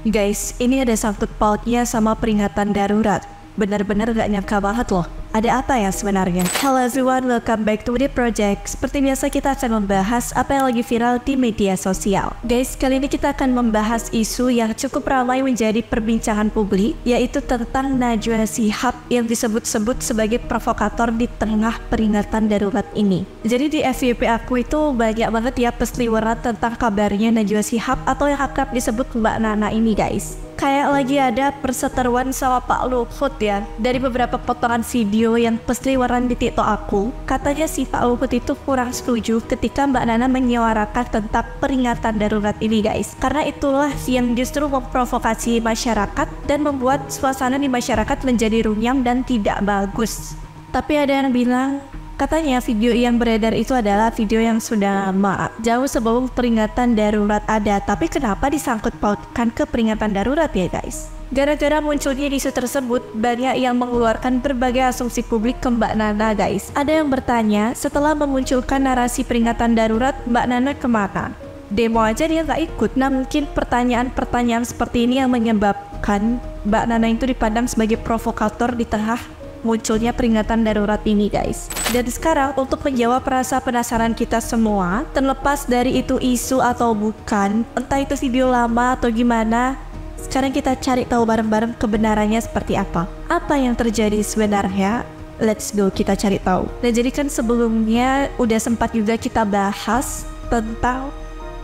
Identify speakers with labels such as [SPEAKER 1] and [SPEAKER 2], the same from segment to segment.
[SPEAKER 1] Guys, ini ada sangkut pautnya sama peringatan darurat. Benar-benar gak nyangka banget loh. Ada apa ya sebenarnya? Hello everyone, welcome back to the project. Seperti biasa kita akan membahas apa yang lagi viral di media sosial. Guys, kali ini kita akan membahas isu yang cukup ramai menjadi perbincangan publik, yaitu tentang Najwa Shihab yang disebut-sebut sebagai provokator di tengah peringatan darurat ini. Jadi di FYP aku itu banyak banget ya pesliweran tentang kabarnya Najwa Shihab atau yang akrab disebut Mbak Nana ini guys. Kayak lagi ada perseteruan sama Pak Luhut ya. Dari beberapa potongan video yang pesliweran di TikTok aku, katanya si Pak Luhut itu kurang setuju ketika Mbak Nana menyuarakan tentang peringatan darurat ini guys. Karena itulah yang justru memprovokasi masyarakat dan membuat suasana di masyarakat menjadi runyam dan tidak bagus. Tapi ada yang bilang, katanya video yang beredar itu adalah video yang sudah lama, jauh sebelum peringatan darurat ada. Tapi kenapa disangkut pautkan ke peringatan darurat ya guys? Gara-gara munculnya isu tersebut, banyak yang mengeluarkan berbagai asumsi publik ke Mbak Nana guys. Ada yang bertanya, setelah memunculkan narasi peringatan darurat, Mbak Nana kemana? Demo aja dia nggak ikut. Nah mungkin pertanyaan-pertanyaan seperti ini yang menyebabkan Mbak Nana itu dipandang sebagai provokator di tengah munculnya peringatan darurat ini guys. Dan sekarang untuk menjawab rasa penasaran kita semua, terlepas dari itu isu atau bukan, entah itu video lama atau gimana, sekarang kita cari tahu bareng-bareng kebenarannya seperti apa. Apa yang terjadi sebenarnya? Let's go, kita cari tahu. Dan jadi kan sebelumnya udah sempat juga kita bahas tentang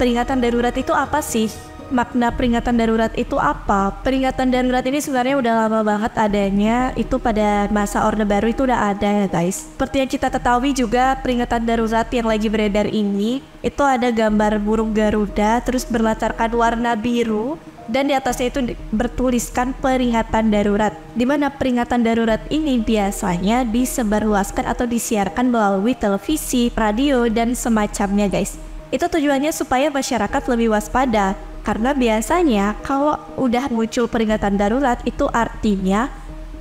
[SPEAKER 1] peringatan darurat itu apa sih? Makna peringatan darurat itu apa? Peringatan darurat ini sebenarnya udah lama banget adanya, itu pada masa Orde Baru itu udah ada ya guys. Seperti yang kita ketahui juga, peringatan darurat yang lagi beredar ini, itu ada gambar burung Garuda, terus berlatarkan warna biru, dan di atasnya itu bertuliskan peringatan darurat. Dimana peringatan darurat ini biasanya disebarluaskan atau disiarkan melalui televisi, radio, dan semacamnya guys. Itu tujuannya supaya masyarakat lebih waspada. Karena biasanya kalau udah muncul peringatan darurat itu artinya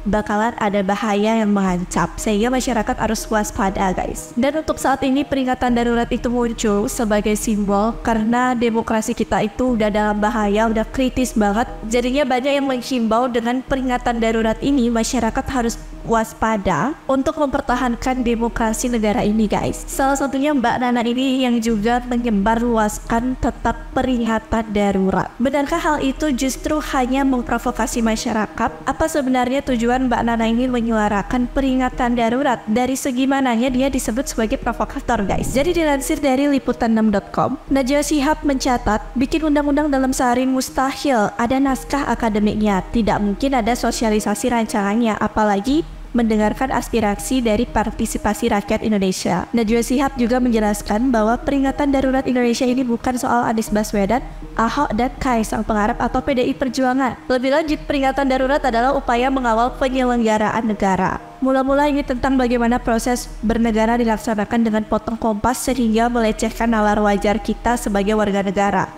[SPEAKER 1] bakalan ada bahaya yang mengancam, sehingga masyarakat harus waspada guys. Dan untuk saat ini peringatan darurat itu muncul sebagai simbol karena demokrasi kita itu udah dalam bahaya, udah kritis banget. Jadinya banyak yang menghimbau dengan peringatan darurat ini masyarakat harus waspada untuk mempertahankan demokrasi negara ini guys. Salah satunya Mbak Nana ini yang juga menyebarluaskan tentang peringatan darurat. Benarkah hal itu justru hanya memprovokasi masyarakat? Apa sebenarnya tujuan Mbak Nana ini menyuarakan peringatan darurat? Dari segi mananya dia disebut sebagai provokator guys. Jadi dilansir dari liputan6.com, Najwa Shihab mencatat, bikin undang-undang dalam sehari mustahil, ada naskah akademiknya, tidak mungkin ada sosialisasi rancangannya, apalagi mendengarkan aspirasi dari partisipasi rakyat Indonesia. Najwa Shihab juga menjelaskan bahwa peringatan darurat Indonesia ini bukan soal Anies Baswedan, Ahok, dan Kaisang Pangarep atau PDI Perjuangan. Lebih lanjut, peringatan darurat adalah upaya mengawal penyelenggaraan negara. Mula-mula ini tentang bagaimana proses bernegara dilaksanakan dengan potong kompas sehingga melecehkan nalar wajar kita sebagai warga negara.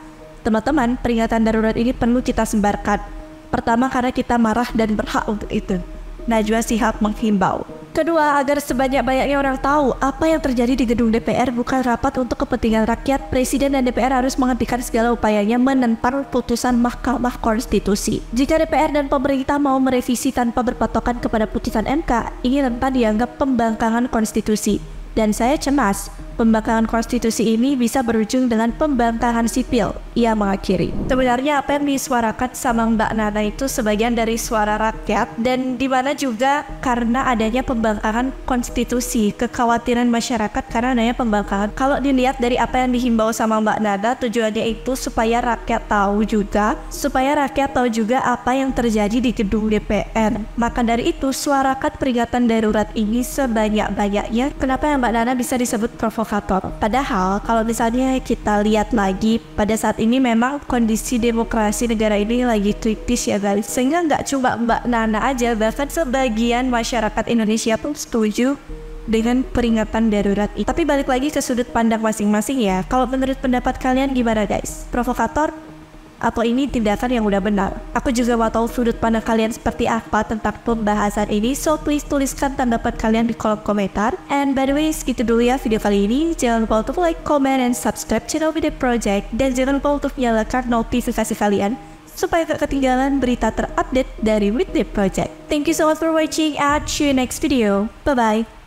[SPEAKER 1] Teman-teman, peringatan darurat ini perlu kita sebarkan. Pertama, karena kita marah dan berhak untuk itu. Najwa Shihab menghimbau. Kedua, agar sebanyak-banyaknya orang tahu apa yang terjadi di gedung DPR bukan rapat untuk kepentingan rakyat, Presiden dan DPR harus menghentikan segala upayanya menentang putusan Mahkamah Konstitusi. Jika DPR dan pemerintah mau merevisi tanpa berpatokan kepada putusan MK, ini rentan dianggap pembangkangan konstitusi. Dan saya cemas, pembangkangan konstitusi ini bisa berujung dengan pembangkangan sipil, ia mengakhiri. Sebenarnya apa yang disuarakan sama Mbak Nana itu sebagian dari suara rakyat, dan dimana juga karena adanya pembangkangan konstitusi, kekhawatiran masyarakat karena adanya pembangkangan. Kalau dilihat dari apa yang dihimbau sama Mbak Nana, tujuannya itu supaya rakyat tahu juga apa yang terjadi di gedung DPR. Maka dari itu, suarakan peringatan darurat ini sebanyak-banyaknya. Kenapa yang Mbak Nana bisa disebut provokator? Padahal kalau misalnya kita lihat lagi, pada saat ini memang kondisi demokrasi negara ini lagi kritis ya guys. Sehingga nggak cuma Mbak Nana aja, bahkan sebagian masyarakat Indonesia pun setuju dengan peringatan darurat ini. Tapi balik lagi ke sudut pandang masing-masing ya. Kalau menurut pendapat kalian gimana guys? Provokator atau ini tindakan yang udah benar? Aku juga mau tahu sudut pandang kalian seperti apa tentang pembahasan ini, so please tuliskan pendapat kalian di kolom komentar. And by the way, segitu dulu ya video kali ini. Jangan lupa untuk like, comment, and subscribe channel Video Project, dan jangan lupa untuk nyalakan notifikasi kalian supaya gak ketinggalan berita terupdate dari WITH Project. Thank you so much for watching and see you next video. Bye-bye.